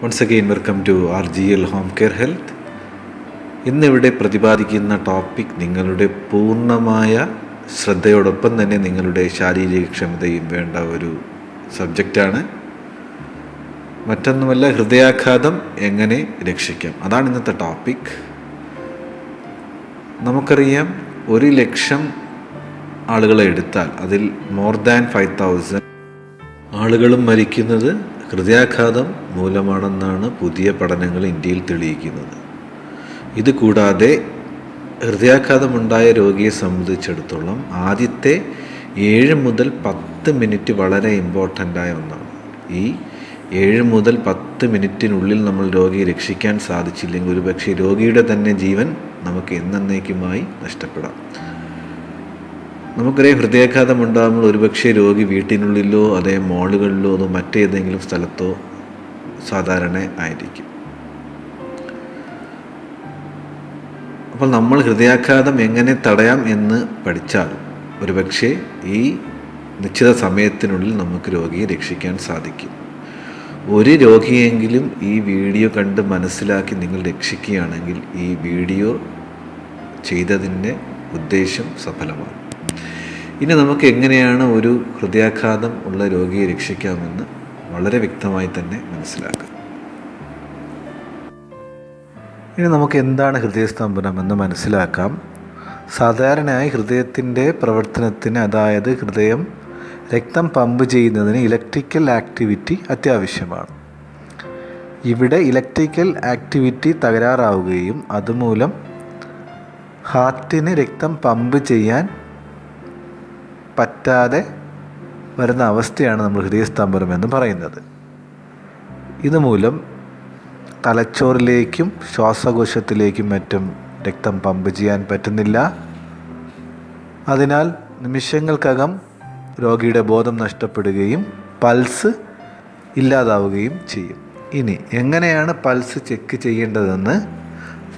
Once again welcome to RGL home care health. ഇന്നിവിടെ പ്രതിപാദിക്കുന്ന topic നിങ്ങളുടെ പൂർണ്ണമായ ശ്രദ്ധയോടൊപ്പം തന്നെ നിങ്ങളുടെ ശാരീരിക ക്ഷമതയും വേണ്ട ഒരു സബ്ജക്റ്റാണ്. മറ്റൊന്നുമല്ല, ഹൃദയാഘാതം എങ്ങനെ രക്ഷിക്കാം, അതാണ് ഇന്നത്തെ ടോപ്പിക്. നമുക്കറിയാം, 1,00,000 ആളുകളെ എടുത്താൽ അതിൽ മോർ ദാൻ 5,000 ആളുകളും മരിക്കുന്നത് ഹൃദയാഘാതം മൂലമാണെന്നാണ് പുതിയ പഠനങ്ങൾ ഇന്ത്യയിൽ തെളിയിക്കുന്നത്. ഇത് കൂടാതെ ഹൃദയാഘാതമുണ്ടായ രോഗിയെ സംബന്ധിച്ചിടത്തോളം ആദ്യത്തെ 7 മുതൽ 10 മിനിറ്റ് വളരെ ഇമ്പോർട്ടൻ്റായ ഒന്നാണ്. ഈ 7 മുതൽ 10 മിനിറ്റിനുള്ളിൽ നമ്മൾ രോഗിയെ രക്ഷിക്കാൻ സാധിച്ചില്ലെങ്കിൽ ഒരുപക്ഷെ രോഗിയുടെ തന്നെ ജീവൻ നമുക്ക് എന്നേക്കുമായി നഷ്ടപ്പെടാം. നമുക്കറിയാം, ഹൃദയാഘാതം ഉണ്ടാകുമ്പോൾ ഒരുപക്ഷെ രോഗി വീട്ടിനുള്ളിലോ അതേ മോളുകളിലോ അതോ മറ്റേതെങ്കിലും സ്ഥലത്തോ സാധാരണ ആയിരിക്കും. അപ്പോൾ നമ്മൾ ഹൃദയാഘാതം എങ്ങനെ തടയാം എന്ന് പഠിച്ചാൽ ഒരുപക്ഷെ ഈ നിശ്ചിത സമയത്തിനുള്ളിൽ നമുക്ക് രോഗിയെ രക്ഷിക്കാൻ സാധിക്കും. ഒരു രോഗിയെങ്കിലും ഈ വീഡിയോ കണ്ട് മനസ്സിലാക്കി നിങ്ങൾ രക്ഷിക്കുകയാണെങ്കിൽ ഈ വീഡിയോ ചെയ്തതിൻ്റെ ഉദ്ദേശം സഫലമാണ്. ഇനി നമുക്ക് എങ്ങനെയാണ് ഒരു ഹൃദയാഘാതം ഉള്ള രോഗിയെ രക്ഷിക്കാമെന്ന് വളരെ വ്യക്തമായി തന്നെ മനസ്സിലാക്കാം. ഇനി നമുക്ക് എന്താണ് ഹൃദയസ്തംഭനം എന്ന് മനസ്സിലാക്കാം. സാധാരണയായി ഹൃദയത്തിൻ്റെ പ്രവർത്തനത്തിന്, അതായത് ഹൃദയം രക്തം പമ്പ് ചെയ്യുന്നതിന് ഇലക്ട്രിക്കൽ ആക്ടിവിറ്റി അത്യാവശ്യമാണ്. ഇവിടെ ഇലക്ട്രിക്കൽ ആക്ടിവിറ്റി തകരാറാവുകയും അതുമൂലം ഹാർട്ടിന് രക്തം പമ്പ് ചെയ്യാൻ പറ്റാതെ വരുന്ന അവസ്ഥയാണ് നമ്മൾ ഹൃദയസ്തംഭനം എന്ന് പറയുന്നത്. ഇതുമൂലം തലച്ചോറിലേക്കും ശ്വാസകോശത്തിലേക്കും മറ്റും രക്തം പമ്പ് ചെയ്യാൻ പറ്റുന്നില്ല. അതിനാൽ നിമിഷങ്ങൾക്കകം രോഗിയുടെ ബോധം നഷ്ടപ്പെടുകയും പൾസ് ഇല്ലാതാവുകയും ചെയ്യും. ഇനി എങ്ങനെയാണ് പൾസ് ചെക്ക് ചെയ്യേണ്ടതെന്ന്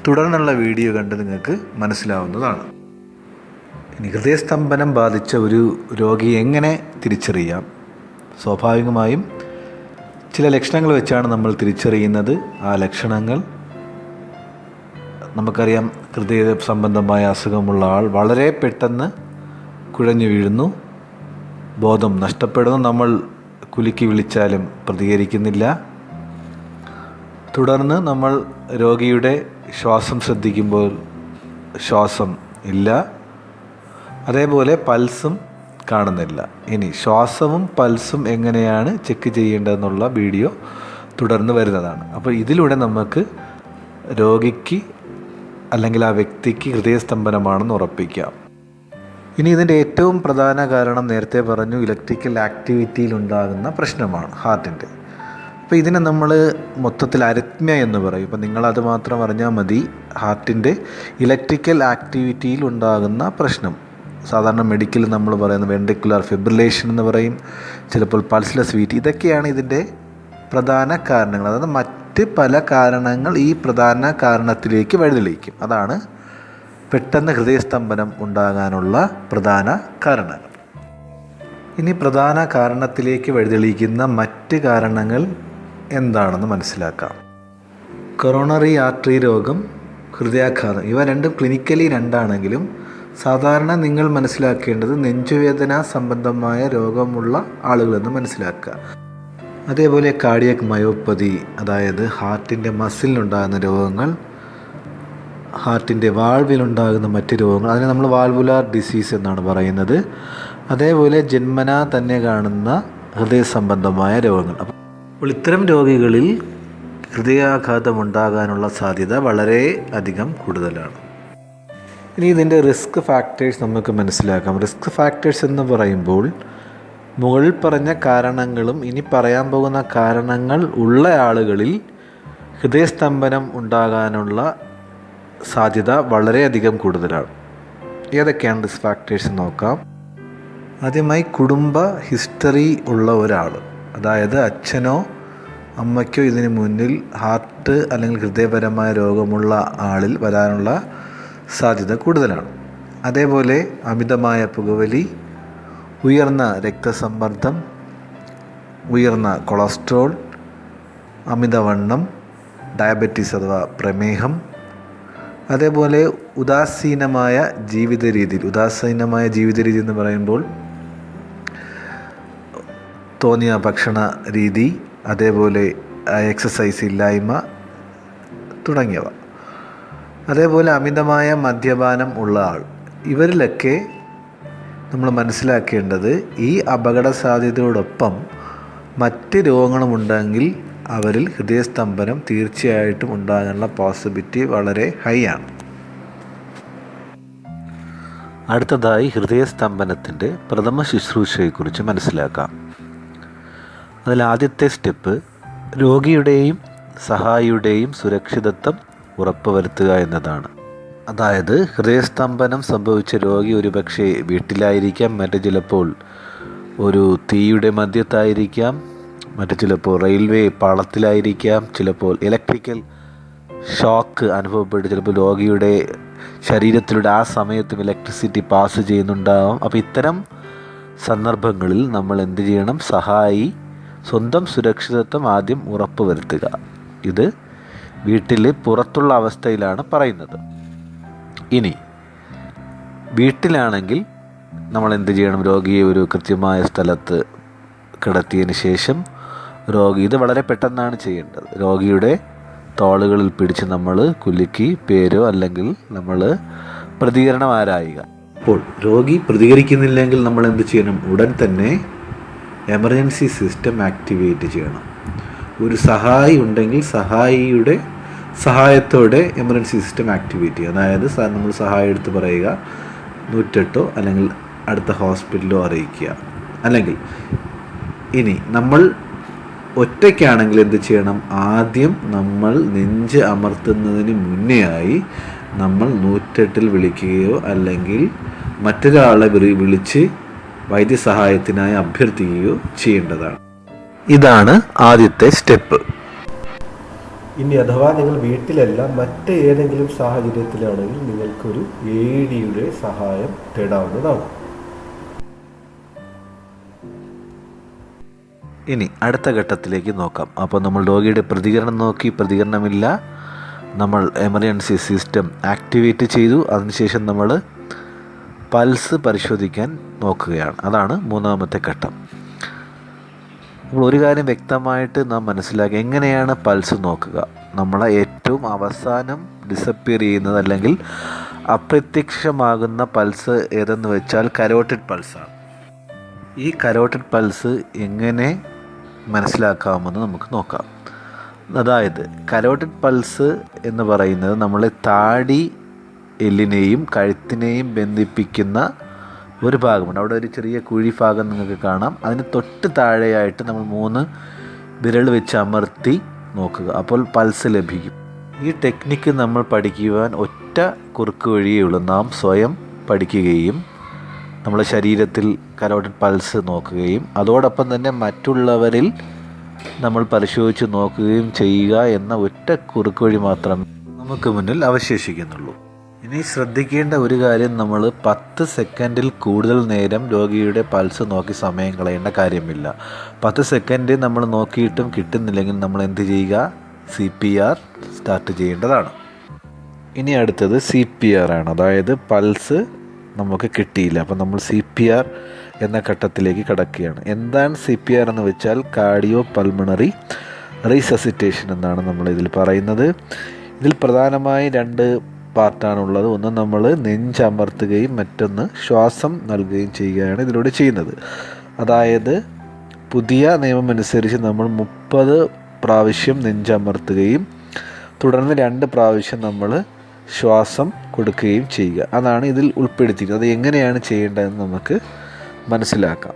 തുടർന്നുള്ള വീഡിയോ കണ്ട് നിങ്ങൾക്ക് മനസ്സിലാവുന്നതാണ്. ഇനി ഹൃദയസ്തംഭനം ബാധിച്ച ഒരു രോഗിയെ എങ്ങനെ തിരിച്ചറിയാം? സ്വാഭാവികമായും ചില ലക്ഷണങ്ങൾ വെച്ചാണ് നമ്മൾ തിരിച്ചറിയുന്നത്. ആ ലക്ഷണങ്ങൾ നമുക്കറിയാം. ഹൃദയ സംബന്ധമായ അസുഖമുള്ള ആൾ വളരെ പെട്ടെന്ന് കുഴഞ്ഞു വീഴുന്നു, ബോധം നഷ്ടപ്പെടുന്നു, നമ്മൾ കുലുക്കി വിളിച്ചാലും പ്രതികരിക്കുന്നില്ല. തുടർന്ന് നമ്മൾ രോഗിയുടെ ശ്വാസം ശ്രദ്ധിക്കുമ്പോൾ ശ്വാസം ഇല്ല, അതേപോലെ പൾസും കാണുന്നില്ല. ഇനി ശ്വാസവും പൾസും എങ്ങനെയാണ് ചെക്ക് ചെയ്യേണ്ടതെന്നുള്ള വീഡിയോ തുടർന്ന് വരുന്നതാണ്. അപ്പോൾ ഇതിലൂടെ നമുക്ക് രോഗിക്ക് അല്ലെങ്കിൽ ആ വ്യക്തിക്ക് ഹൃദയസ്തംഭനമാണെന്ന് ഉറപ്പിക്കാം. ഇനി ഇതിൻ്റെ ഏറ്റവും പ്രധാന കാരണം നേരത്തെ പറഞ്ഞു, ഇലക്ട്രിക്കൽ ആക്ടിവിറ്റിയിൽ ഉണ്ടാകുന്ന പ്രശ്നമാണ് ഹാർട്ടിൻ്റെ. അപ്പോൾ ഇതിനെ നമ്മൾ മൊത്തത്തിൽ അരിത്മ്യ എന്ന് പറയും. അപ്പോൾ നിങ്ങളത് മാത്രം അറിഞ്ഞാൽ മതി. ഹാർട്ടിൻ്റെ ഇലക്ട്രിക്കൽ ആക്ടിവിറ്റിയിൽ ഉണ്ടാകുന്ന പ്രശ്നം സാധാരണ മെഡിക്കൽ നമ്മൾ പറയുന്ന വെൻട്രിക്കുലർ ഫിബ്രിലേഷൻ എന്ന് പറയും, ചിലപ്പോൾ പൾസ്ലെസ് വീറ്റ്. ഇതൊക്കെയാണ് ഇതിൻ്റെ പ്രധാന കാരണങ്ങൾ. അതായത് മറ്റ് പല കാരണങ്ങൾ ഈ പ്രധാന കാരണത്തിലേക്ക് വഴിതെളിയിക്കും. അതാണ് പെട്ടെന്ന് ഹൃദയസ്തംഭനം ഉണ്ടാകാനുള്ള പ്രധാന കാരണങ്ങൾ. ഇനി പ്രധാന കാരണത്തിലേക്ക് വഴിതെളിയിക്കുന്ന മറ്റ് കാരണങ്ങൾ എന്താണെന്ന് മനസ്സിലാക്കാം. കൊറോണറി ആർട്ടറി രോഗം, ഹൃദയാഘാതം, ഇവ രണ്ടും ക്ലിനിക്കലി രണ്ടാണെങ്കിലും സാധാരണ നിങ്ങൾ മനസ്സിലാക്കേണ്ടത് നെഞ്ചുവേദന സംബന്ധമായ രോഗമുള്ള ആളുകളെന്ന് മനസ്സിലാക്കുക. അതേപോലെ കാർഡിയക് മയോപ്പതി, അതായത് ഹാർട്ടിൻ്റെ മസിലിനുണ്ടാകുന്ന രോഗങ്ങൾ, ഹാർട്ടിൻ്റെ വാൾവിലുണ്ടാകുന്ന മറ്റ് രോഗങ്ങൾ, അതിനെ നമ്മൾ വാൾവുലാർ ഡിസീസ് എന്നാണ് പറയുന്നത്. അതേപോലെ ജന്മനാ തന്നെ കാണുന്ന ഹൃദയ സംബന്ധമായ രോഗങ്ങൾ. അപ്പോൾ ഇത്തരം രോഗികളിൽ ഹൃദയാഘാതം ഉണ്ടാകാനുള്ള സാധ്യത വളരെ അധികം കൂടുതലാണ്. ഇനി ഇതിൻ്റെ റിസ്ക് ഫാക്ടേഴ്സ് നമുക്ക് മനസ്സിലാക്കാം. റിസ്ക് ഫാക്ടേഴ്സ് എന്ന് പറയുമ്പോൾ മുകളിൽ പറഞ്ഞ കാരണങ്ങളും ഇനി പറയാൻ പോകുന്ന കാരണങ്ങൾ ഉള്ള ആളുകളിൽ ഹൃദയസ്തംഭനം ഉണ്ടാകാനുള്ള സാധ്യത വളരെയധികം കൂടുതലാണ്. ഏതൊക്കെയാണ് റിസ്ക് ഫാക്ടേഴ്സ് നോക്കാം. ആദ്യമായി കുടുംബ ഹിസ്റ്ററി ഉള്ള ഒരാൾ, അതായത് അച്ഛനോ അമ്മയ്ക്കോ ഇതിന് മുന്നിൽ ഹാർട്ട് അല്ലെങ്കിൽ ഹൃദയപരമായ രോഗമുള്ള ആളിൽ വരാനുള്ള സാധ്യത കൂടുതലാണ്. അതേപോലെ അമിതമായ പുകവലി, ഉയർന്ന രക്തസമ്മർദ്ദം, ഉയർന്ന കൊളസ്ട്രോൾ, അമിതവണ്ണം, ഡയബറ്റീസ് അഥവാ പ്രമേഹം, അതേപോലെ ഉദാസീനമായ ജീവിത രീതി എന്ന് പറയുമ്പോൾ തോന്നിയ ഭക്ഷണ രീതി, അതേപോലെ എക്സസൈസ് ഇല്ലായ്മ തുടങ്ങിയവ. അതേപോലെ അമിതമായ മദ്യപാനം ഉള്ള ആൾ, ഇവരിലൊക്കെ നമ്മൾ മനസ്സിലാക്കേണ്ടത് ഈ അപകട സാധ്യതയോടൊപ്പം മറ്റ് രോഗങ്ങളുമുണ്ടെങ്കിൽ അവരിൽ ഹൃദയസ്തംഭനം തീർച്ചയായിട്ടും ഉണ്ടാകാനുള്ള പോസിബിലിറ്റി വളരെ ഹൈ ആണ്. അടുത്തതായി ഹൃദയസ്തംഭനത്തിൻ്റെ പ്രഥമ ശുശ്രൂഷയെക്കുറിച്ച് മനസ്സിലാക്കാം. അതിൽ ആദ്യത്തെ സ്റ്റെപ്പ് രോഗിയുടെയും സഹായിയുടെയും സുരക്ഷിതത്വം ഉറപ്പുവരുത്തുക എന്നതാണ്. അതായത് ഹൃദയസ്തംഭനം സംഭവിച്ച രോഗി ഒരുപക്ഷെ വീട്ടിലായിരിക്കാം, മറ്റു ചിലപ്പോൾ ഒരു തീയുടെ മധ്യത്തായിരിക്കാം, മറ്റു ചിലപ്പോൾ റെയിൽവേ പാളത്തിലായിരിക്കാം, ചിലപ്പോൾ ഇലക്ട്രിക്കൽ ഷോക്ക് അനുഭവപ്പെട്ട് ചിലപ്പോൾ രോഗിയുടെ ശരീരത്തിലൂടെ ആ സമയത്തും ഇലക്ട്രിസിറ്റി പാസ് ചെയ്യുന്നുണ്ടാവാം. അപ്പോൾ ഇത്തരം സന്ദർഭങ്ങളിൽ നമ്മൾ എന്ത് ചെയ്യണം? സഹായി സ്വന്തം സുരക്ഷിതത്വം ആദ്യം ഉറപ്പുവരുത്തുക. ഇത് വീട്ടിൽ പുറത്തുള്ള അവസ്ഥയിലാണ് പറയുന്നത്. ഇനി വീട്ടിലാണെങ്കിൽ നമ്മൾ എന്ത് ചെയ്യണം? രോഗിയെ ഒരു കൃത്യമായ സ്ഥലത്ത് കിടത്തിയതിന് ശേഷം ഇത് വളരെ പെട്ടെന്നാണ് ചെയ്യേണ്ടത്. രോഗിയുടെ തോളുകളിൽ പിടിച്ച് നമ്മൾ കുലുക്കി പേരോ അല്ലെങ്കിൽ നമ്മൾ പ്രതികരണം ആരായുക. അപ്പോൾ രോഗി പ്രതികരിക്കുന്നില്ലെങ്കിൽ നമ്മൾ എന്ത് ചെയ്യണം? ഉടൻ തന്നെ എമർജൻസി സിസ്റ്റം ആക്ടിവേറ്റ് ചെയ്യണം. ഒരു സഹായി ഉണ്ടെങ്കിൽ സഹായിയുടെ സഹായത്തോടെ എമർജൻസി സിസ്റ്റം ആക്ടിവേറ്റ് ചെയ്യുക. അതായത് നമ്മൾ സഹായം എടുത്ത് പറയുക, 108 അല്ലെങ്കിൽ അടുത്ത ഹോസ്പിറ്റലോ അറിയിക്കുക. അല്ലെങ്കിൽ ഇനി നമ്മൾ ഒറ്റയ്ക്കാണെങ്കിൽ എന്ത് ചെയ്യണം? ആദ്യം നമ്മൾ നെഞ്ച് അമർത്തുന്നതിന് മുന്നേ ആയി നമ്മൾ 108 വിളിക്കുകയോ അല്ലെങ്കിൽ മറ്റൊരാളെ വിളിച്ച് വൈദ്യസഹായത്തിനായി അഭ്യർത്ഥിക്കുകയോ ചെയ്യേണ്ടതാണ്. ഇതാണ് ആദ്യത്തെ സ്റ്റെപ്പ്. ഇനി അഥവാ നിങ്ങൾ വീട്ടിലല്ല മറ്റേതെങ്കിലും സാഹചര്യത്തിലാണെങ്കിൽ നിങ്ങൾക്കൊരു AID-യുടെ സഹായം തേടാവുന്നതാണ്. ഇനി അടുത്ത ഘട്ടത്തിലേക്ക് നോക്കാം. അപ്പോൾ നമ്മൾ രോഗിയുടെ പ്രതികരണം നോക്കി, പ്രതികരണമില്ല, നമ്മൾ എമർജൻസി സിസ്റ്റം ആക്ടിവേറ്റ് ചെയ്തു. അതിനുശേഷം നമ്മൾ പൾസ് പരിശോധിക്കാൻ നോക്കുകയാണ്. അതാണ് മൂന്നാമത്തെ ഘട്ടം. അപ്പോൾ ഒരു കാര്യം വ്യക്തമായിട്ട് നാം മനസ്സിലാക്കുക, എങ്ങനെയാണ് പൾസ് നോക്കുക? നമ്മളെ ഏറ്റവും അവസാനം ഡിസപ്പിയർ ചെയ്യുന്നത് അല്ലെങ്കിൽ അപ്രത്യക്ഷമാകുന്ന പൾസ് ഏതെന്ന് വെച്ചാൽ കരോട്ടിഡ് പൾസാണ്. ഈ കരോട്ടിഡ് പൾസ് എങ്ങനെ മനസ്സിലാക്കാമെന്ന് നമുക്ക് നോക്കാം. അതായത് കരോട്ടിഡ് പൾസ് എന്ന് പറയുന്നത് നമ്മളെ താടി എല്ലിനെയും കഴുത്തിനെയും ബന്ധിപ്പിക്കുന്ന ഒരു ഭാഗമുണ്ട്. അവിടെ ഒരു ചെറിയ കുഴി ഭാഗം നിങ്ങൾക്ക് കാണാം. അതിന് തൊട്ട് താഴെയായിട്ട് നമ്മൾ 3 വിരൽ വെച്ച് അമർത്തി നോക്കുക. അപ്പോൾ പൾസ് ലഭിക്കും. ഈ ടെക്നിക്ക് നമ്മൾ പഠിക്കുവാൻ ഒറ്റ കുറുക്ക് വഴിയേ ഉള്ളൂ. നാം സ്വയം പഠിക്കുകയും നമ്മുടെ ശരീരത്തിൽ കരോട്ടിഡ് പൾസ് നോക്കുകയും അതോടൊപ്പം തന്നെ മറ്റുള്ളവരിൽ നമ്മൾ പരിശോധിച്ച് നോക്കുകയും ചെയ്യുക എന്ന ഒറ്റ കുറുക്ക് വഴി മാത്രമേ നമുക്ക് മുന്നിൽ അവശേഷിക്കുന്നുള്ളൂ. ഇനി ശ്രദ്ധിക്കേണ്ട ഒരു കാര്യം, നമ്മൾ 10 സെക്കൻഡിൽ കൂടുതൽ നേരം രോഗിയുടെ പൾസ് നോക്കി സമയം കളയേണ്ട കാര്യമില്ല. 10 സെക്കൻഡ് നമ്മൾ നോക്കിയിട്ടും കിട്ടുന്നില്ലെങ്കിൽ നമ്മൾ എന്ത് ചെയ്യുക? CPR സ്റ്റാർട്ട് ചെയ്യേണ്ടതാണ്. ഇനി അടുത്തത് CPR ആണ്. അതായത് പൾസ് നമുക്ക് കിട്ടിയില്ല, അപ്പോൾ നമ്മൾ CPR എന്ന ഘട്ടത്തിലേക്ക് കടക്കുകയാണ്. എന്താണ് CPR എന്ന് വെച്ചാൽ കാർഡിയോ പൾമണറി റീസസിറ്റേഷൻ എന്നാണ് നമ്മൾ ഇതിൽ പറയുന്നത്. ഇതിൽ പ്രധാനമായി 2 പാർട്ടാണുള്ളത്. ഒന്ന് നമ്മൾ നെഞ്ചമർത്തുകയും മറ്റൊന്ന് ശ്വാസം നൽകുകയും ചെയ്യുകയാണ് ഇതിലൂടെ ചെയ്യുന്നത്. അതായത് പുതിയ നിയമം അനുസരിച്ച് നമ്മൾ 30 പ്രാവശ്യം നെഞ്ചമർത്തുകയും തുടർന്ന് 2 പ്രാവശ്യം നമ്മൾ ശ്വാസം കൊടുക്കുകയും ചെയ്യുക. അതാണ് ഇതിൽ ഉൾപ്പെടുത്തിയിരിക്കുന്നത്. അത് എങ്ങനെയാണ് ചെയ്യേണ്ടതെന്ന് നമുക്ക് മനസ്സിലാക്കാം.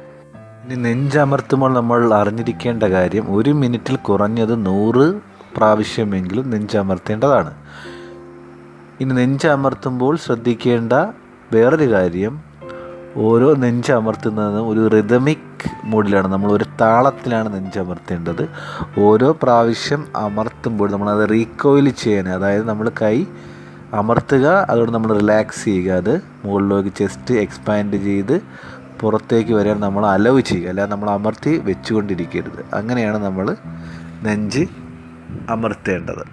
ഇനി നെഞ്ചമർത്തുമ്പോൾ നമ്മൾ അറിഞ്ഞിരിക്കേണ്ട കാര്യം, 1 മിനിറ്റിൽ കുറഞ്ഞത് 100 പ്രാവശ്യമെങ്കിലും നെഞ്ചമർത്തേണ്ടതാണ്. ഇനി നെഞ്ചമർത്തുമ്പോൾ ശ്രദ്ധിക്കേണ്ട വേറൊരു കാര്യം, ഓരോ നെഞ്ചമർത്തുന്നതും ഒരു റിതമിക് മൂഡിലാണ്, നമ്മൾ ഒരു താളത്തിലാണ് നെഞ്ചമർത്തേണ്ടത്. ഓരോ പ്രാവശ്യം അമർത്തുമ്പോൾ നമ്മളത് റീകോയിൽ ചെയ്യാൻ, അതായത് നമ്മൾ കൈ അമർത്തുക, അതുകൊണ്ട് നമ്മൾ റിലാക്സ് ചെയ്യുക, അത് മുകളിലേക്ക് ചെസ്റ്റ് എക്സ്പാൻഡ് ചെയ്ത് പുറത്തേക്ക് വരാൻ നമ്മൾ അലവ് ചെയ്യുക, അല്ലാതെ നമ്മൾ അമർത്തി വെച്ചുകൊണ്ടിരിക്കരുത്. അങ്ങനെയാണ് നമ്മൾ നെഞ്ച് അമർത്തേണ്ടത്.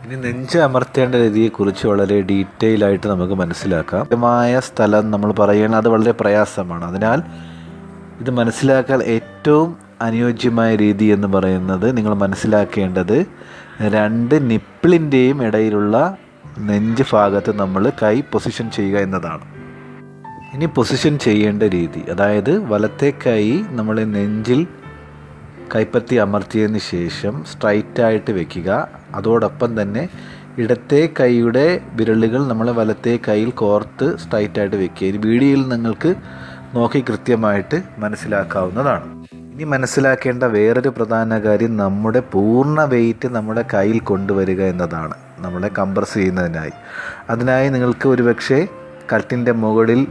ഇനി നെഞ്ച് അമർത്തേണ്ട രീതിയെക്കുറിച്ച് വളരെ ഡീറ്റെയിൽ ആയിട്ട് നമുക്ക് മനസ്സിലാക്കാം. കൃത്യമായ സ്ഥലം നമ്മൾ പറയണം, അത് വളരെ പ്രയാസമാണ്. അതിനാൽ ഇത് മനസ്സിലാക്കാൻ ഏറ്റവും അനുയോജ്യമായ രീതി എന്ന് പറയുന്നത്, നിങ്ങൾ മനസ്സിലാക്കേണ്ടത് 2 നിപ്പിളിൻ്റെയും ഇടയിലുള്ള നെഞ്ച് ഭാഗത്ത് നമ്മൾ കൈ പൊസിഷൻ ചെയ്യുക എന്നതാണ്. ഇനി പൊസിഷൻ ചെയ്യേണ്ട രീതി, അതായത് വലത്തെ കൈ നമ്മൾ നെഞ്ചിൽ കൈപ്പത്തി അമർത്തിയതിന് ശേഷം സ്ട്രൈറ്റായിട്ട് വെക്കുക. അതോടൊപ്പം തന്നെ ഇടത്തെ കൈയുടെ വിരലുകൾ നമ്മൾ വലത്തെ കൈയിൽ കോർത്ത് സ്ട്രൈറ്റായിട്ട് വെക്കുക. ഈ വീഡിയോയിൽ നിങ്ങൾക്ക് നോക്കി കൃത്യമായിട്ട് മനസ്സിലാക്കാവുന്നതാണ്. ഇനി മനസ്സിലാക്കേണ്ട വേറൊരു പ്രധാന കാര്യം, നമ്മുടെ പൂർണ്ണ വെയിറ്റ് നമ്മുടെ കയ്യിൽ കൊണ്ടുവരിക എന്നതാണ്, നമ്മളെ കംപ്രസ് ചെയ്യുന്നതിനായി. അതിനായി നിങ്ങൾക്ക് ഒരുപക്ഷെ കട്ടിൻ്റെ മുകളിൽ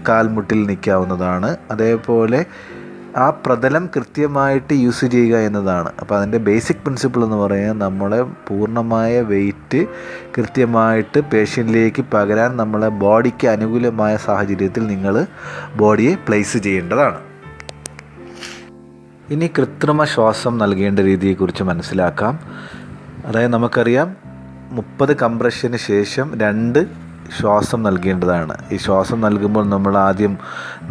കാൽമുട്ടിൽ നിൽക്കാവുന്നതാണ്. അതേപോലെ ആ പ്രതലം കൃത്യമായിട്ട് യൂസ് ചെയ്യുക എന്നതാണ്. അപ്പോൾ അതിൻ്റെ ബേസിക് പ്രിൻസിപ്പിൾ എന്ന് പറയുന്നത്, നമ്മളെ പൂർണ്ണമായ വെയിറ്റ് കൃത്യമായിട്ട് പേഷ്യൻറ്റിലേക്ക് പകരാൻ നമ്മളെ ബോഡിക്ക് അനുകൂലമായ സാഹചര്യത്തിൽ നിങ്ങൾ ബോഡിയെ പ്ലേസ് ചെയ്യേണ്ടതാണ്. ഇനി കൃത്രിമ ശ്വാസം നൽകേണ്ട രീതിയെക്കുറിച്ച് മനസ്സിലാക്കാം. അതായത് നമുക്കറിയാം 30 കംപ്രഷന് ശേഷം 2 ശ്വാസം നൽകേണ്ടതാണ്. ഈ ശ്വാസം നൽകുമ്പോൾ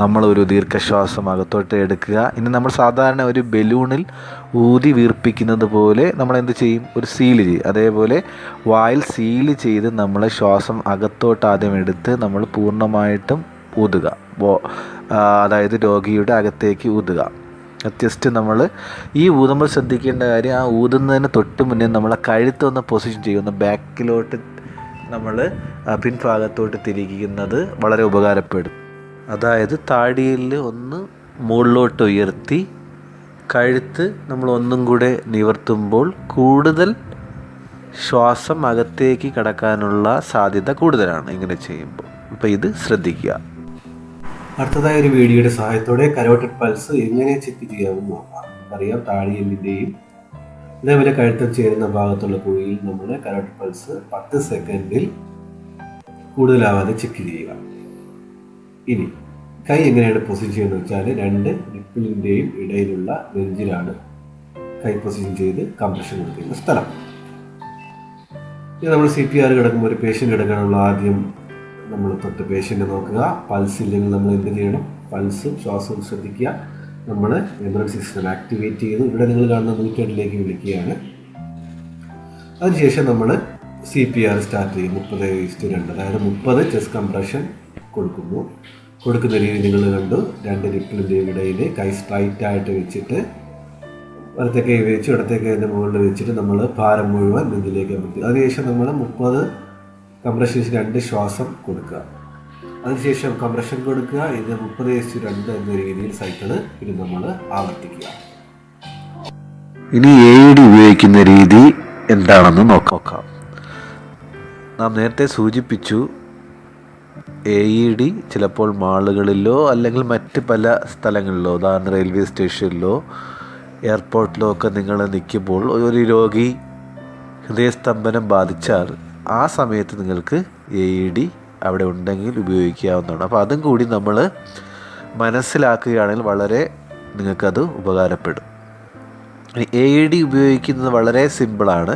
നമ്മളൊരു ദീർഘശ്വാസം അകത്തോട്ട് എടുക്കുക. ഇനി നമ്മൾ സാധാരണ ഒരു ബലൂണിൽ ഊതി വീർപ്പിക്കുന്നത് പോലെ നമ്മൾ എന്ത് ചെയ്യും, ഒരു സീല് ചെയ്യും. അതേപോലെ വായിൽ സീല് ചെയ്ത് നമ്മളെ ശ്വാസം അകത്തോട്ട് ആദ്യം എടുത്ത് നമ്മൾ പൂർണ്ണമായിട്ടും ഊതുക. അതായത് രോഗിയുടെ അകത്തേക്ക് ഊതുക. ജസ്റ്റ് നമ്മൾ ഈ ഊതുമ്പോൾ ശ്രദ്ധിക്കേണ്ട കാര്യം, ആ ഊതുന്നതിന് തൊട്ട് മുന്നേ നമ്മളെ കഴുത്തൊന്ന് പൊസിഷൻ ചെയ്യുന്ന ബാക്കിലോട്ട് നമ്മൾ പിൻഭാഗത്തോട്ട് തിരിക്കുന്നത് വളരെ ഉപകാരപ്പെടും. അതായത് താടിയിൽ ഒന്ന് മുകളിലോട്ട് ഉയർത്തി കഴുത്ത് നമ്മൾ ഒന്നും കൂടെ നിവർത്തുമ്പോൾ കൂടുതൽ ശ്വാസം അകത്തേക്ക് കടക്കാനുള്ള സാധ്യത കൂടുതലാണ് ഇങ്ങനെ ചെയ്യുമ്പോൾ. അപ്പോൾ ഇത് ശ്രദ്ധിക്കുക. അടുത്തതായ ഒരു വീഡിയോയുടെ സഹായത്തോടെ കരോട്ടിഡ് പൾസ് എങ്ങനെ ചെക്ക് ചെയ്യാമെന്ന് നോക്കാം. അറിയാം, താടിയെല്ലിൻ്റെയും അതേപോലെ കഴുത്തിൽ ചേരുന്ന ഭാഗത്തുള്ള കുഴിയിൽ നമ്മൾ കരോട്ടിഡ് പൾസ് 10 സെക്കൻഡിൽ കൂടുതലാവാതെ ചെക്ക് ചെയ്യുക. ഇനി കൈ എങ്ങനെയാണ് പൊസിഷൻ ചെയ്യുന്നത് വെച്ചാൽ, 2 നിപ്പിളിൻ്റെയും ഇടയിലുള്ള നെഞ്ചിലാണ് കൈ പൊസിഷൻ ചെയ്ത് കംപ്രഷൻ കൊടുക്കുന്ന സ്ഥലം. ഇനി നമ്മൾ CPR കിടക്കുമ്പോൾ, ഒരു പേഷ്യൻ്റ് കിടക്കാനുള്ള ആദ്യം നമ്മൾ തൊട്ട് പേഷ്യൻ്റ് നോക്കുക. പൾസ് ഇല്ലെങ്കിൽ നമ്മൾ എന്ത് ചെയ്യണം, പൾസും ശ്വാസവും ശ്രദ്ധിക്കുക. നമ്മൾ എമർജൻസി സിസ്റ്റം ആക്ടിവേറ്റ് ചെയ്തു. ഇവിടെ നിങ്ങൾ കാണുന്ന 108ലേക്ക് വിളിക്കുകയാണ്. അതിനുശേഷം നമ്മൾ CPR സ്റ്റാർട്ട് ചെയ്യും. 30:2, അതായത് 30 ചെസ്റ്റ് കംപ്രഷൻ കൊടുക്കുന്നു. കൊടുക്കുന്ന രീതി നിങ്ങൾ കണ്ടു. 2 നിപ്പിളിൻ്റെയും ഇടയിൽ കൈ സ്ട്രൈറ്റായിട്ട് വെച്ചിട്ട് വലത്തെ കൈ വെച്ച് ഇടത്തെ കൈൻ്റെ മുകളിൽ വെച്ചിട്ട് നമ്മൾ ഭാരം മുഴുവൻ നെഞ്ചിലേക്ക് അമർത്തി. അതിനുശേഷം നമ്മൾ 30 കംപ്രഷൻ 2 ശ്വാസം കൊടുക്കുക. അതിനുശേഷം കംപ്രഷൻ കൊടുക്കുക. ഇത് 30:2 എന്ന രീതിയിൽ സൈക്കിള് ഇത് നമ്മൾ ആവർത്തിക്കുക. ഇനി AID ഉപയോഗിക്കുന്ന രീതി എന്താണെന്ന് നോക്കാം. നാം നേരത്തെ സൂചിപ്പിച്ചു, AID ചിലപ്പോൾ മാളുകളിലോ അല്ലെങ്കിൽ മറ്റ് പല സ്ഥലങ്ങളിലോ, ഉദാഹരണം റെയിൽവേ സ്റ്റേഷനിലോ എയർപോർട്ടിലോ ഒക്കെ നിങ്ങൾ നിൽക്കുമ്പോൾ ഒരു രോഗി ഹൃദയസ്തംഭനം ബാധിച്ചാൽ ആ സമയത്ത് നിങ്ങൾക്ക് AID അവിടെ ഉണ്ടെങ്കിൽ ഉപയോഗിക്കാവുന്നതാണ്. അപ്പോൾ അതും കൂടി നമ്മൾ മനസ്സിലാക്കുകയാണെങ്കിൽ വളരെ നിങ്ങൾക്കത് ഉപകാരപ്പെടും. AID ഉപയോഗിക്കുന്നത് വളരെ സിമ്പിളാണ്.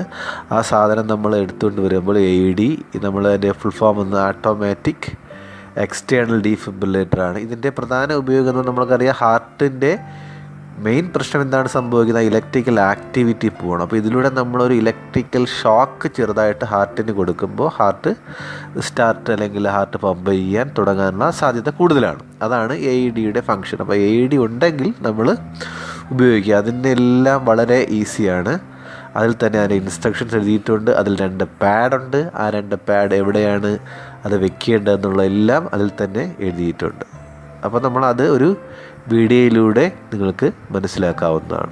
ആ സാധനം നമ്മൾ എടുത്തുകൊണ്ട് വരുമ്പോൾ AID, നമ്മൾ അതിൻ്റെ ഫുൾ ഫോം ഒന്ന് ഓട്ടോമാറ്റിക് എക്സ്റ്റേണൽ ഡീഫിബ്രിലേറ്റർ ആണ്. ഇതിൻ്റെ പ്രധാന ഉപയോഗം എന്ന് നമ്മൾക്കറിയാം, ഹാർട്ടിൻ്റെ മെയിൻ പ്രശ്നം എന്താണ് സംഭവിക്കുന്നത്, ഇലക്ട്രിക്കൽ ആക്ടിവിറ്റി പോകണം. അപ്പോൾ ഇതിലൂടെ നമ്മളൊരു ഇലക്ട്രിക്കൽ ഷോക്ക് ചെറുതായിട്ട് ഹാർട്ടിന് കൊടുക്കുമ്പോൾ ഹാർട്ട് സ്റ്റാർട്ട് അല്ലെങ്കിൽ ഹാർട്ട് പമ്പ് ചെയ്യാൻ തുടങ്ങാനുള്ള സാധ്യത കൂടുതലാണ്. അതാണ് AIDയുടെ ഫങ്ഷൻ. അപ്പോൾ AID ഉണ്ടെങ്കിൽ നമ്മൾ ഉപയോഗിക്കുക. അതിൻ്റെ എല്ലാം വളരെ ഈസിയാണ്. അതിൽ തന്നെ അതിൻ്റെ ഇൻസ്ട്രക്ഷൻസ് എഴുതിയിട്ടുണ്ട്. അതിൽ 2 പാഡുണ്ട്. ആ 2 പാഡ് എവിടെയാണ് അത് വെക്കേണ്ടതെന്നുള്ള എല്ലാം അതിൽ തന്നെ എഴുതിയിട്ടുണ്ട്. അപ്പോൾ നമ്മളത് ഒരു വീഡിയോയിലൂടെ നിങ്ങൾക്ക് മനസ്സിലാക്കാവുന്നതാണ്.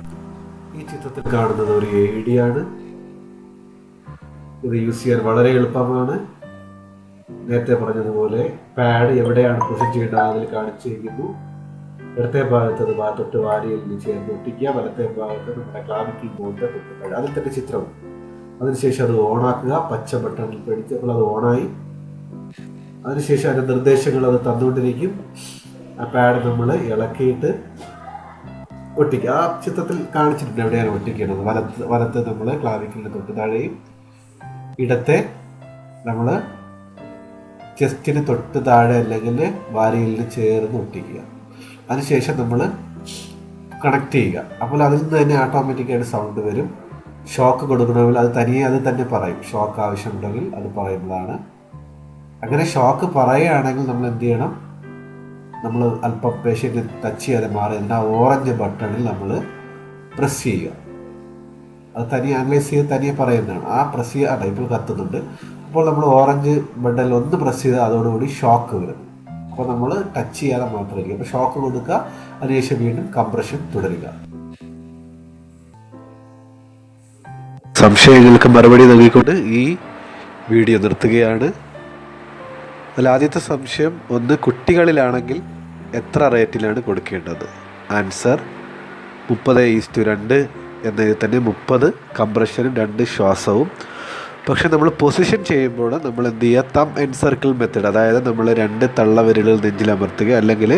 ഈ ചിത്രത്തിൽ കാണുന്നത് ഒരു AID ആണ്. ഇത് യൂസ് ചെയ്യാൻ വളരെ എളുപ്പമാണ്. നേരത്തെ പറഞ്ഞതുപോലെ പാഡ് എവിടെയാണ് പൊസിഷൻ ചെയ്യേണ്ടത് അതിൽ കാണിച്ചിരിക്കുന്നു. ഇടത്തെ ഭാഗത്ത് അത് തൊട്ട് വാരിയിൽ ചേർന്ന് ഒട്ടിക്കുക. വലത്തെ ഭാഗത്ത് നമ്മുടെ ക്ലാവിക്കിൾ ബോണ്ട് തൊട്ട് അതിൽ തന്നെ ചിത്രം. അതിനുശേഷം അത് ഓണാക്കുക. പച്ച ബട്ടണിൽ പിടിച്ചപ്പോൾ അത് ഓണായി. അതിനുശേഷം അതിൻ്റെ നിർദ്ദേശങ്ങൾ അത് തന്നുകൊണ്ടിരിക്കും. ആ പാഡ് നമ്മൾ ഇളക്കിയിട്ട് ഒട്ടിക്കുക. ആ ചിത്രത്തിൽ കാണിച്ചിട്ടുണ്ട് എവിടെയാണ് ഒട്ടിക്കേണ്ടത്. വലത്ത് നമ്മൾ ക്ലാവിക്കലിന് തൊട്ട് താഴെയും ഇടത്തെ നമ്മൾ ചെസ്റ്റിന് തൊട്ട് താഴെ അല്ലെങ്കിൽ വാരിയലിന് ചേർന്ന് ഒട്ടിക്കുക. അതിനുശേഷം നമ്മൾ കണക്ട് ചെയ്യുക. അപ്പോൾ അതിൽ നിന്ന് തന്നെ ഓട്ടോമാറ്റിക്കായിട്ട് സൗണ്ട് വരും. ഷോക്ക് കൊടുക്കണമെങ്കിൽ അത് തന്നെ പറയും. ഷോക്ക് ആവശ്യമുണ്ടെങ്കിൽ അത് പറയുന്നതാണ്. അങ്ങനെ ഷോക്ക് പറയുകയാണെങ്കിൽ നമ്മൾ എന്ത് ചെയ്യണം, നമ്മൾ അല്പം പേഷ്യൻ്റ് ടച്ച് ചെയ്യാതെ മാറി ആ ഓറഞ്ച് ബട്ടണിൽ നമ്മൾ പ്രസ് ചെയ്യുക. അത് തനിയെ അനലൈസ് ചെയ്ത് തനിയെ പറയുന്നതാണ്. ആ പ്രസ് ചെയ്യുക. ഇപ്പോൾ കത്തുന്നുണ്ട്. അപ്പോൾ നമ്മൾ ഓറഞ്ച് ബട്ടണിൽ ഒന്ന് പ്രസ് ചെയ്ത് അതോടുകൂടി ഷോക്ക് വരും. അപ്പോൾ നമ്മൾ ടച്ച് ചെയ്യാതെ മാത്രമായിരിക്കും. അപ്പോൾ ഷോക്ക് കൊടുക്കുക. അതിനുശേഷം വീണ്ടും കംപ്രഷൻ തുടരുക. സംശയങ്ങൾക്ക് മറുപടി നൽകിക്കൊണ്ട് ഈ വീഡിയോ നിർത്തുകയാണ്. അതിൽ ആദ്യത്തെ സംശയം ഒന്ന്, കുട്ടികളിലാണെങ്കിൽ എത്ര റേറ്റിലാണ് കൊടുക്കേണ്ടത്? ആൻസർ 30:2 എന്നതിൽ തന്നെ 30 കംപ്രഷനും 2 ശ്വാസവും. പക്ഷെ നമ്മൾ പൊസിഷൻ ചെയ്യുമ്പോൾ നമ്മൾ എന്ത് ചെയ്യുക, തം ആൻഡ് സർക്കിൾ മെത്തേഡ്, അതായത് നമ്മൾ 2 തള്ളവിരലുകൾ നെഞ്ചിൽ അമർത്തുകയോ അല്ലെങ്കിൽ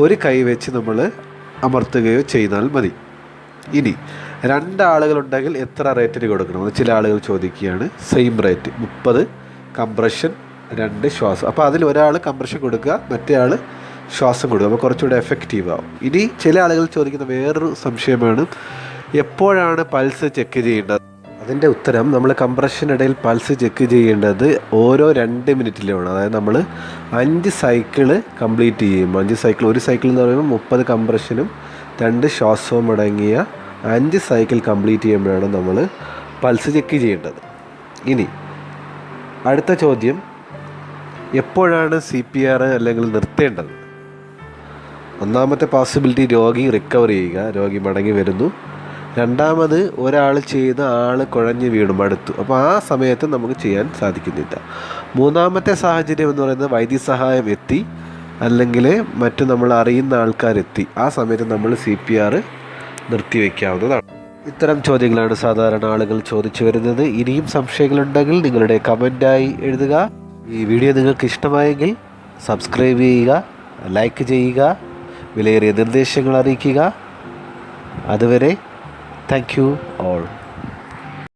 ഒരു കൈ വെച്ച് നമ്മൾ അമർത്തുകയോ ചെയ്താൽ മതി. ഇനി 2 ആളുകളുണ്ടെങ്കിൽ എത്ര റേറ്റിന് കൊടുക്കണം? അത് ചില ആളുകൾ ചോദിക്കുകയാണ്. സെയിം റേറ്റ് 30 കംപ്രഷൻ 2 ശ്വാസം. അപ്പോൾ അതിൽ ഒരാൾ കംപ്രഷൻ കൊടുക്കുക, മറ്റേ ആൾ ശ്വാസം കൊടുക്കുക. അപ്പോൾ കുറച്ചുകൂടെ എഫക്റ്റീവ് ആവും. ഇനി ചില ആളുകൾ ചോദിക്കുന്ന വേറൊരു സംശയമാണ്, എപ്പോഴാണ് പൾസ് ചെക്ക് ചെയ്യേണ്ടത്? അതിൻ്റെ ഉത്തരം, നമ്മൾ കംപ്രഷനിടയിൽ പൾസ് ചെക്ക് ചെയ്യേണ്ടത് ഓരോ 2 മിനിറ്റിലുമാണ്. അതായത് നമ്മൾ 5 സൈക്കിള് കംപ്ലീറ്റ് ചെയ്യും. 5 സൈക്കിൾ, ഒരു സൈക്കിൾ എന്ന് പറയുമ്പോൾ 30 കംപ്രഷനും 2 ശ്വാസവും അടങ്ങിയ 5 സൈക്കിൾ കംപ്ലീറ്റ് ചെയ്യുമ്പോഴാണ് നമ്മൾ പൾസ് ചെക്ക് ചെയ്യേണ്ടത്. ഇനി അടുത്ത ചോദ്യം, എപ്പോഴാണ് CPR അല്ലെങ്കിൽ നിർത്തേണ്ടത്? ഒന്നാമത്തെ പോസിബിലിറ്റി, രോഗി റിക്കവർ ചെയ്യുക, രോഗി മടങ്ങി വരുന്നു. രണ്ടാമത്, ഒരാൾ ചെയ്ത് ആൾ കുഴഞ്ഞ് വീണു മടുത്തു, അപ്പോൾ ആ സമയത്ത് നമുക്ക് ചെയ്യാൻ സാധിക്കുന്നില്ല. മൂന്നാമത്തെ സാഹചര്യം എന്ന് പറയുന്നത് വൈദ്യസഹായം എത്തി അല്ലെങ്കിൽ മറ്റു നമ്മൾ അറിയുന്ന ആൾക്കാരെത്തി, ആ സമയത്ത് നമ്മൾ CPR നിർത്തിവെക്കാവുന്നതാണ്. ഇത്തരം ചോദ്യങ്ങളാണ് സാധാരണ ആളുകൾ ചോദിച്ചു വരുന്നത്. ഇനിയും സംശയങ്ങളുണ്ടെങ്കിൽ നിങ്ങളുടെ കമൻറ്റായി എഴുതുക. ഈ വീഡിയോ നിങ്ങൾക്ക് ഇഷ്ടമായെങ്കിൽ സബ്സ്ക്രൈബ് ചെയ്യുക, ലൈക്ക് ചെയ്യുക, വിലയേറിയ നിർദ്ദേശങ്ങൾ അറിയിക്കുക. അതുവരെ താങ്ക് യു ഓൾ.